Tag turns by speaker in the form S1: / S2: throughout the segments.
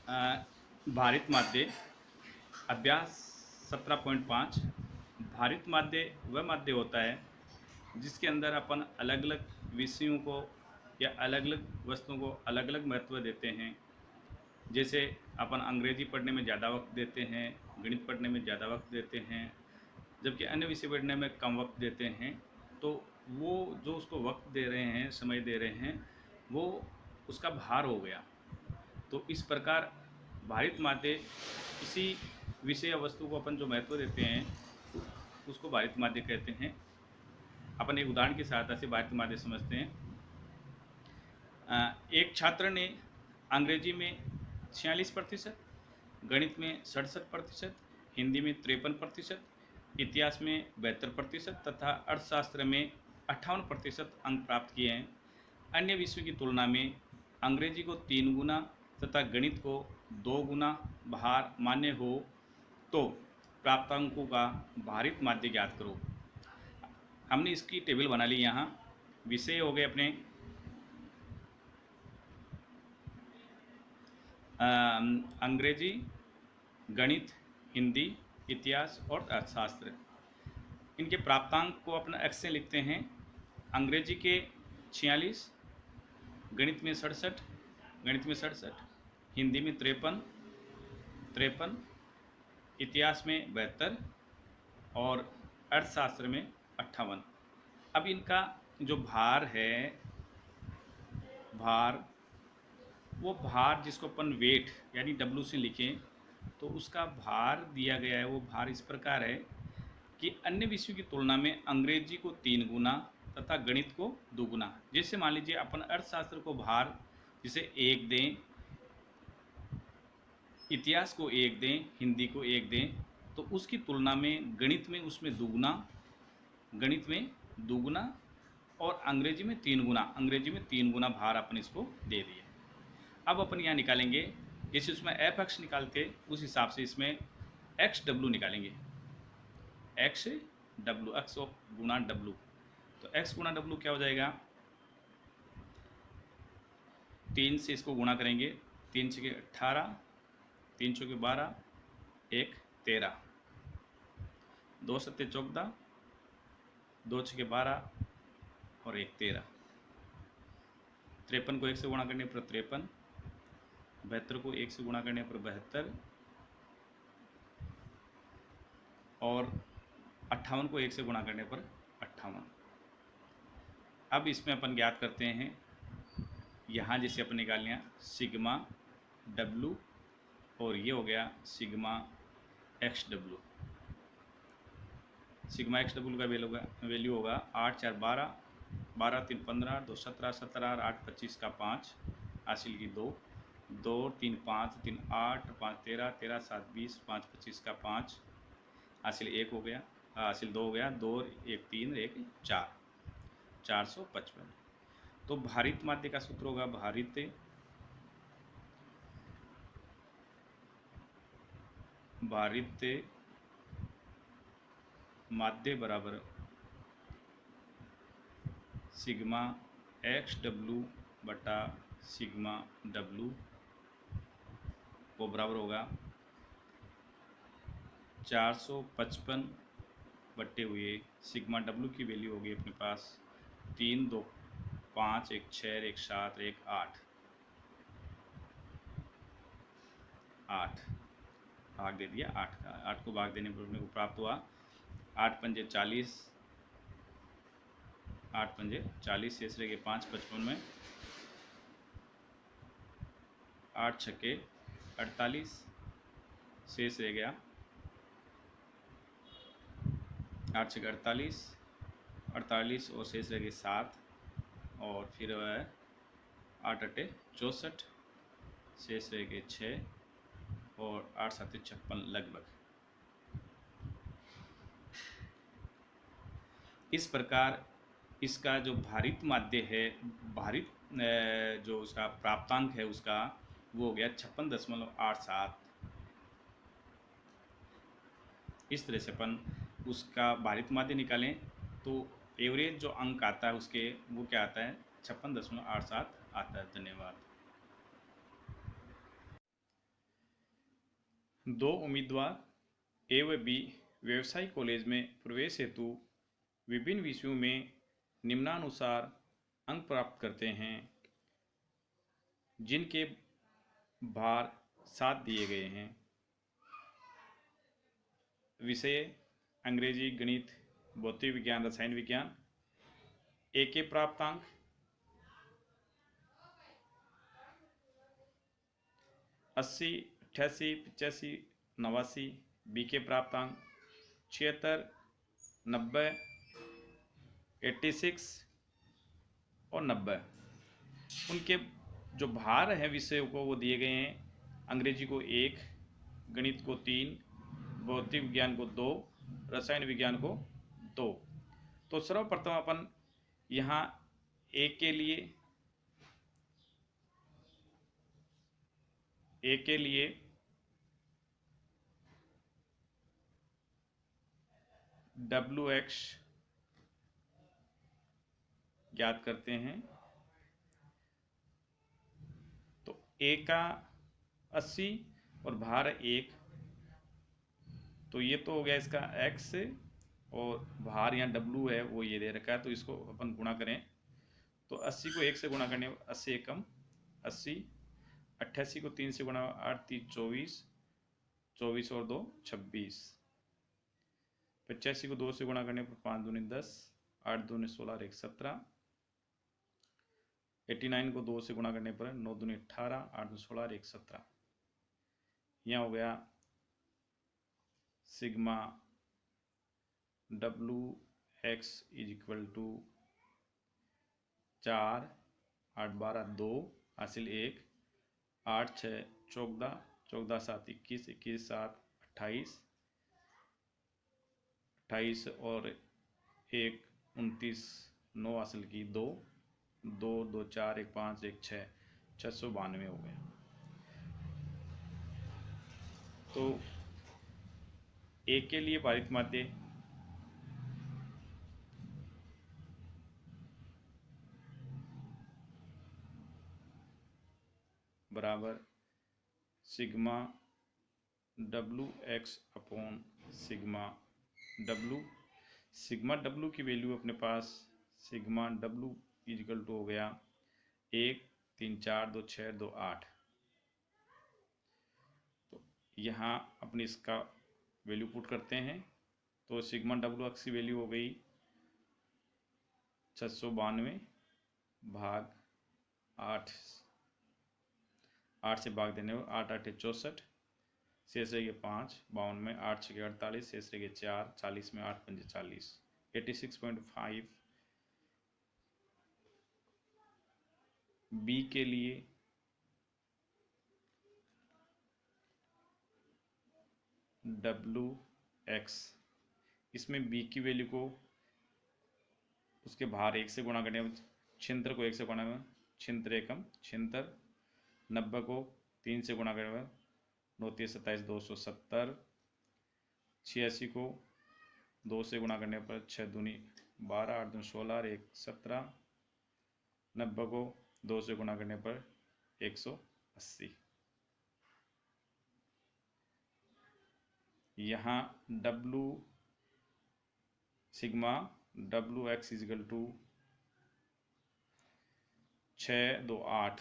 S1: अ, भारित माध्य अभ्यास 17.5। भारित माध्य वह माध्य होता है जिसके अंदर अपन अलग अलग विषयों को या अलग अलग वस्तुओं को अलग अलग महत्व देते हैं। जैसे अपन अंग्रेजी पढ़ने में ज़्यादा वक्त देते हैं, गणित पढ़ने में ज़्यादा वक्त देते हैं, जबकि अन्य विषय पढ़ने में कम वक्त देते हैं। तो वो जो उसको वक्त दे रहे हैं, समय दे रहे हैं, वो उसका भार हो गया। तो इस प्रकार भारित माध्य किसी विषय या वस्तु को अपन जो महत्व देते हैं उसको भारित माध्य कहते हैं। अपन एक उदाहरण की सहायता से भारित माध्य समझते हैं। एक छात्र ने अंग्रेजी में 46%, गणित में 67%, हिंदी में 53%, इतिहास में 72% तथा अर्थशास्त्र में 58% अंक प्राप्त किए हैं। अन्य विषयों की तुलना में अंग्रेजी को 3 गुना तथा गणित को 2 गुना भार मान्य हो तो प्राप्त अंकों का भारित माध्य ज्ञात करो। हमने इसकी टेबल बना ली। यहाँ विषय हो गए अपने अंग्रेजी, गणित, हिंदी, इतिहास और अर्थशास्त्र। इनके प्राप्तांक को अपना एक्स से लिखते हैं। अंग्रेजी के 46, गणित में 67, हिंदी में 53, इतिहास में 72 और अर्थशास्त्र में 58। अब इनका जो भार है, वो भार जिसको अपन वेट यानी डब्ल्यू से लिखें तो उसका भार दिया गया है। वो भार इस प्रकार है कि अन्य विषयों की तुलना में अंग्रेजी को 3 गुना तथा गणित को 2 गुना। जैसे मान लीजिए अपन अर्थशास्त्र को भार जिसे 1 दें, इतिहास को 1 दें, हिंदी को 1 दें, तो उसकी तुलना में गणित में उसमें दुगुना और अंग्रेजी में 3 गुना भार अपन इसको दे दिए। अब अपन यहाँ निकालेंगे, जैसे उसमें एफ एक्स निकालते उस हिसाब से इसमें एक्स डब्ल्यू निकालेंगे। एक्स डब्ल्यू, एक्स गुना डब्ल्यू, तो एक्स गुना डब्ल्यू क्या हो जाएगा? 3 से इसको गुणा करेंगे, 3 छके 18, 3 चौके 12, 1 13, 2 सत्ते 14, 2 छके 12 और 1 13। 53 को 1 से गुणा करने पर 53, 72 को 1 से गुणा करने पर 72 और 58 को 1 से गुणा करने पर 58। अब इसमें अपन ज्ञात करते हैं, यहाँ जैसे अपन निकाल लिया सिग्मा डब्लू और ये हो गया sigma x W. Sigma x W का वैल्यू होगा 8 4 12, 12 3 15, 2 17, 17 8 25 का 5, हासिल की 2, 2 3 5 3 8, 5 13, 13 7 20, 5 25 का 5, हासिल 1 हो गया, हासिल 2 हो गया, 2 1 3 1 4, 455। तो भारित माध्य का सूत्र होगा भारित माध्य बराबर सिग्मा एक्स डब्लू बटा सिग्मा डब्लू वो बराबर होगा 455 बटे हुए सिग्मा डब्लू की वैल्यू होगी अपने पास 3 2 5 1 6 1 7 1 8 भाग दे दिया 8 का। 8 को भाग देने पर अपने को प्राप्त हुआ 8 पंजे 40, 8 पंजे 40, शेष रह गए 5 55 में, 8 छक्के 48, शेष रह गया 8 छक्के 48, 48 और शेष रह गए 7 और फिर 8 अट्टे 64, शेष रह गए 6 और 8 7 56 लगभग। इस प्रकार इसका जो भारित माध्य है, भारित जो उसका प्राप्तांक है उसका वो हो गया 56.87। इस तरह से अपन उसका भारित माध्य निकालें तो एवरेज जो अंक आता है उसके वो क्या आता है 56.87 आता है। धन्यवाद। दो उम्मीदवार ए व बी व्यवसायिक कॉलेज में प्रवेश हेतु विभिन्न विषयों में निम्नानुसार अंक प्राप्त करते हैं, जिनके भार 7 दिए गए हैं। विषय अंग्रेजी, गणित, भौतिक विज्ञान, रसायन विज्ञान। ए के प्राप्तांक 80, 88, 85, 89। बी के प्राप्तांक 76, 90, 86 और 90। उनके जो भार हैं विषयों को वो दिए गए हैं। अंग्रेजी को 1, गणित को 3, भौतिक विज्ञान को 2, रसायन विज्ञान को 2। तो सर्वप्रथम अपन यहाँ ए के लिए WX ज्ञात करते हैं। तो ए का 80 और भार 1, तो ये तो हो गया इसका x, और भार यहाँ W है वो ये दे रखा है, तो इसको अपन गुणा करें। तो 80 को 1 से गुणा करने 80 एकम 80, 88 को 3 से गुणा 8 3 24, 24 और 2 26, 85 को 2 से गुणा करने पर 5 दूनी 10, 8 दूनी 16 और 1 17, 89 को 2 से गुणा करने पर 9 दूनी 18, 8 दूनी 16 और 1 17। यहाँ हो गया sigma WX is equal to 4, 8 12 2 हासिल 1, 8 6 14, 14 7 21, 21 7 28, 28 और 1 29, 9 हासिल की 2, 2 2 4 1 5 1 6, 692 हो गया। तो ए के लिए भारित माध्य बराबर sigma WX upon sigma W। Sigma W की वैल्यू अपने पास सिग्मा W इजिकल टू हो गया 1 3 4 2 6 2 8। तो यहाँ अपनी इसका वैल्यू पुट करते हैं। तो सिग्मा WX की वैल्यू हो गई 692 भाग 8, 8 से भाग देने पर 8 8 64, शेष रह गए 5, 52 में 8 6 48, शेष रह गए 4, 40 में 8 5 40, 86.5। बी के लिए WX, इसमें बी की वैल्यू को उसके भार 1 से गुणा करने में, छिहत्तर को 1 से गुणा में छिहत्तर एकम छिहत्तर, 90 को 3 से गुणा करने में 9 3 27 270, 86 को 2 से गुणा करने पर 6 दूनी 12, 8 दूनी 16 और 1 17, 90 को 2 से गुणा करने पर 180। यहाँ W sigma WX is equal to 6 2 8,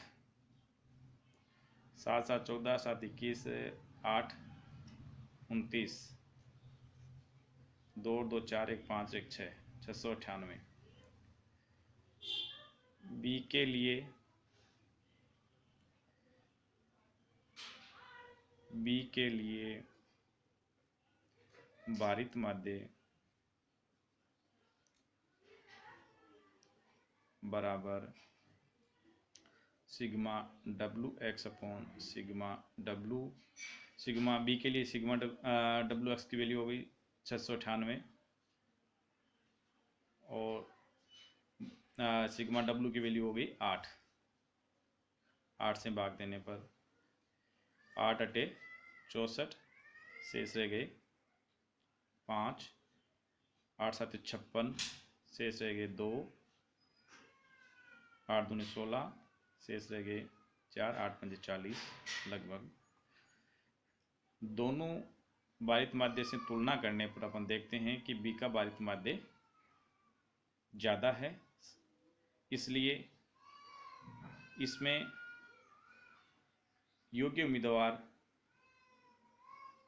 S1: 7 7 14, 7 21, 8 29, 2 2 4 1 5 1 6, 698। B के लिए भारित माध्य बराबर sigma WX upon sigma W। Sigma B के लिए सिग्मा WX की वैल्यू हो गई 698 और सिग्मा W की वैल्यू हो गई 8, 8 से भाग देने पर 8 8 64, शेष रह गए 5, 8 7 56, शेष रह गए 2, 8 दूनी 16, शेष रह गए 4, 8 5 40 लगभग। दोनों बारित माध्य से तुलना करने पर अपन देखते हैं कि बी का बारित माध्य ज़्यादा है, इसलिए इसमें योग्य उम्मीदवार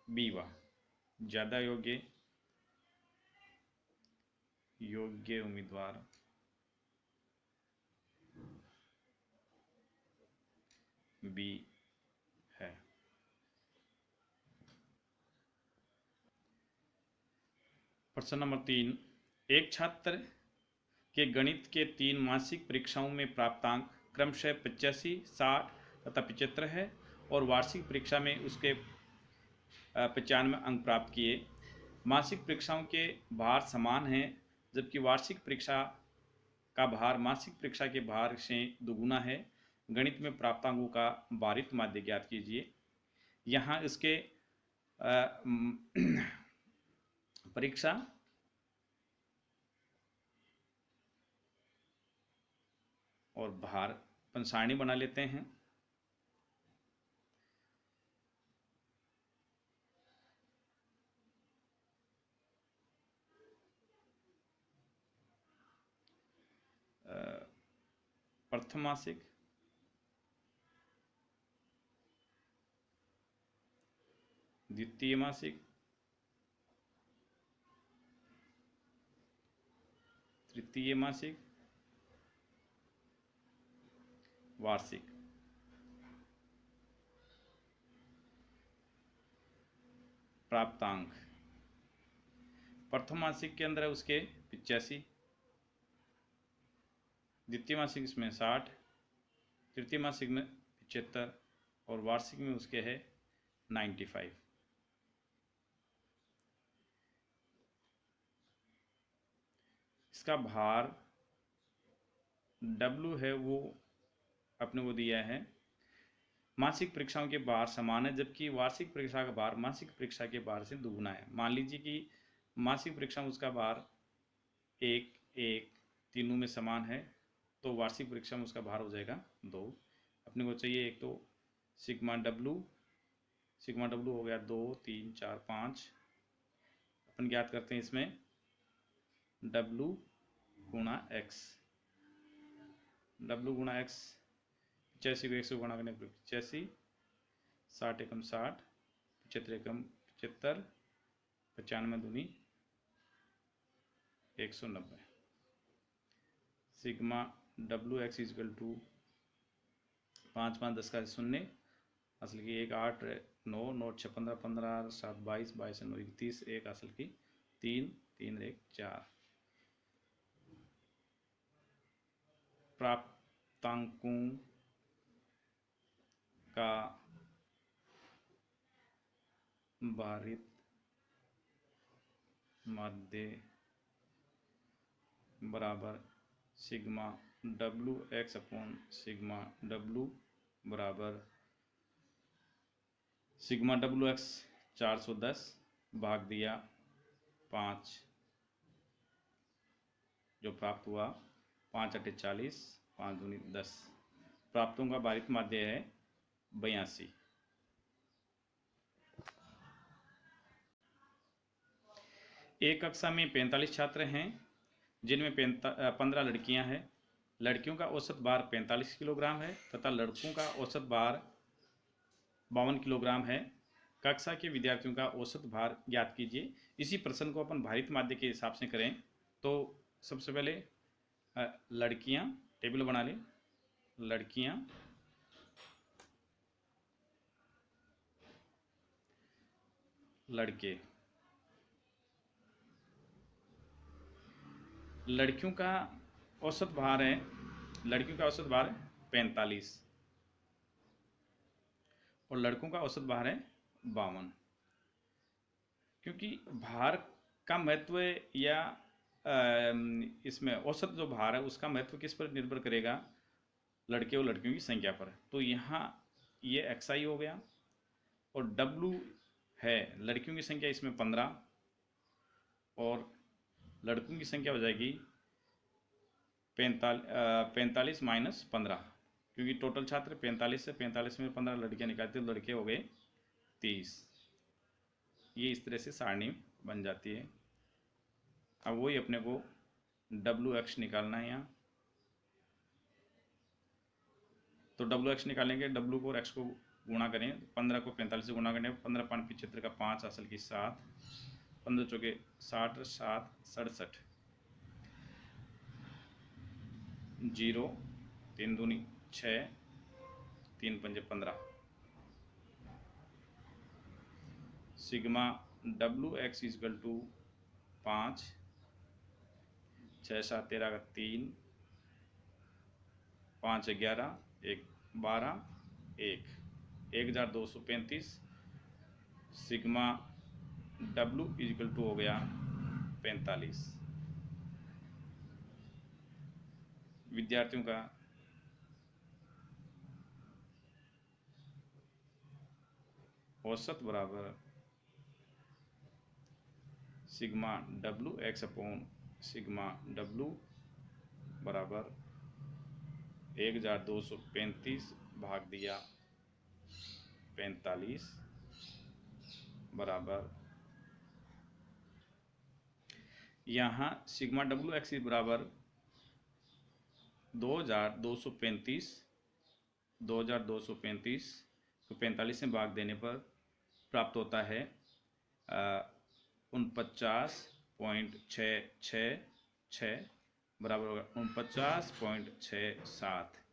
S1: बी हुआ, ज़्यादा योग्य उम्मीदवार बी है। प्रश्न नंबर 3, एक छात्र के गणित के 3 मासिक परीक्षाओं में प्राप्तांक क्रमशः 85, 60 तथा 75 है और वार्षिक परीक्षा में उसके 95 अंक प्राप्त किए। मासिक परीक्षाओं के भार समान हैं, जबकि वार्षिक परीक्षा का भार मासिक परीक्षा के भार से दुगुना है। गणित में प्राप्तांकों का भारित माध्य ज्ञात कीजिए। यहाँ इसके परीक्षा और भार अपन सारणी बना लेते हैं। प्रथम मासिक, द्वितीय मासिक, तृतीय मासिक, वार्षिक। प्राप्तांक प्रथम मासिक के अंदर है उसके 85, द्वितीय मासिक इसमें 60, तृतीय मासिक में 75 और वार्षिक में उसके है 95। इसका भार W है वो अपने को दिया है। मासिक परीक्षाओं के भार समान है, जबकि वार्षिक परीक्षा का भार मासिक परीक्षा के भार से दुगुना है। मान लीजिए कि मासिक परीक्षा में उसका भार 1, 1 तीनों में समान है, तो वार्षिक परीक्षा में उसका भार हो जाएगा 2। अपने को चाहिए एक तो सिग्मा डब्लू हो गया 2, 3, 4, 5। अपन ज्ञात करते हैं इसमें W गुणा x, W गुणा x 85 को 1 से गुणा करने पर 85, 60 एकम 60, 75 एकम 75, 95 दूनी 190। सिग्मा WX इजकल टू 5, 5, 10 का 0, असल की 1, 8, 9, 9, 6, 15, 15, 7, 22, 22, 9, 31, 1 असल की 3, 3, 1, 4। प्राप्तांकों का भारित माध्य बराबर sigma WX upon sigma W बराबर सिग्मा WX 410 भाग दिया 5, जो प्राप्त हुआ 5 × 8 = 40, 5 दूनी 10। प्राप्तों का भारित माध्य है 82। एक कक्षा में 45 छात्र हैं, जिनमें 15 लड़कियां हैं। लड़कियों का औसत भार 45 किलोग्राम है तथा लड़कों का औसत भार 52 किलोग्राम है। कक्षा के विद्यार्थियों का औसत भार ज्ञात कीजिए। इसी प्रश्न को अपन भारित माध्य के हिसाब से करें तो सबसे पहले लड़कियां टेबल बना लें। लड़कियां, लड़के। लड़कियों का औसत भार है, लड़कियों का औसत भार 45 और लड़कों का औसत भार है 52। क्योंकि भार का महत्व या इसमें औसत जो भार है उसका महत्व किस पर निर्भर करेगा, लड़के और लड़कियों की संख्या पर। तो यहाँ ये XI हो गया और W है लड़कियों की संख्या इसमें 15 और लड़कों की संख्या हो जाएगी 45 माइनस 15, क्योंकि टोटल छात्र 45 से 45 में 15 लड़कियां निकालते तो लड़के हो गए 30। ये इस तरह से सारणी बन जाती है। अब वही अपने को WX निकालना है यहाँ। तो WX निकालेंगे, W को और X को गुणा करें, 15 को 45 से गुणा करें, 15 5 75 का 5 असल की 7, 15 चौके 60, 7 67, 0 3 दूनी 6, 3 पंजे 15। सिग्मा WX इजकल टू 5, 6 7 13 का 3, 5 11, 1 12, 1 1235। सिग्मा W इजकल टू हो गया 45। विद्यार्थियों का औसत बराबर sigma WX upon sigma W बराबर 1235 भाग दिया 45 बराबर, यहाँ सिग्मा WX बराबर 2235 को 45 में भाग देने पर प्राप्त होता है 49.666 बराबर होगा 49.67।